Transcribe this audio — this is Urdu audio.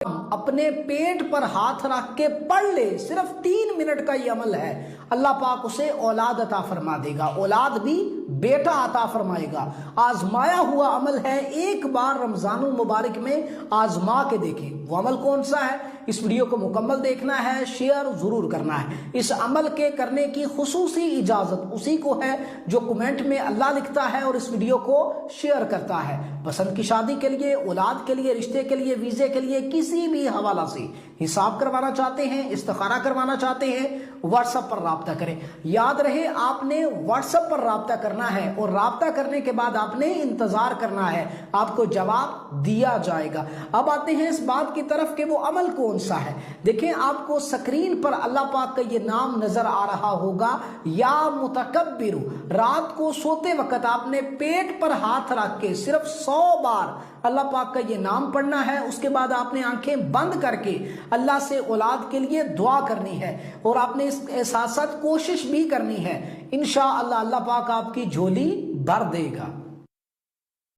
اپنے پیٹ پر ہاتھ رکھ کے پڑھ لے، صرف 3 منٹ کا یہ عمل ہے، اللہ پاک اسے اولاد عطا فرما دے گا، اولاد بھی بیٹا عطا فرمائے گا۔ آزمایا ہوا عمل ہے، ایک بار رمضان المبارک میں آزما کے دیکھیں۔ وہ عمل کون سا ہے؟ اس ویڈیو کو مکمل دیکھنا ہے، شیئر ضرور کرنا ہے۔ اس عمل کے کرنے کی خصوصی اجازت اسی کو ہے جو کمنٹ میں اللہ لکھتا ہے اور اس ویڈیو کو شیئر کرتا ہے۔ پسند کی شادی کے لیے، اولاد کے لیے، رشتے کے لیے، ویزے کے لیے، کسی بھی حوالہ سے حساب کروانا چاہتے ہیں، استخارہ کروانا چاہتے ہیں، واٹس ایپ پر رابطہ کریں۔ یاد رہے آپ نے واٹس ایپ پر رابطہ کرنا ہے اور رابطہ کرنے کے بعد آپ نے انتظار کرنا ہے، آپ کو جواب دیا جائے گا۔ اب آتے ہیں اس بات کی طرف کہ وہ عمل کون سا ہے۔ دیکھیں آپ کو سکرین پر اللہ پاک کا یہ نام نظر آ رہا ہوگا، یا متکبر۔ رات کو سوتے وقت آپ نے پیٹ پر ہاتھ رکھ کے صرف 100 بار اللہ پاک کا یہ نام پڑھنا ہے۔ اس کے بعد آپ نے آنکھیں بند کر کے اللہ سے اولاد کے لیے دعا کرنی ہے اور آپ نے اس کے ساتھ ساتھ کوشش بھی کرنی ہے۔ انشاءاللہ اللہ پاک آپ کی جھولی بھر دے گا۔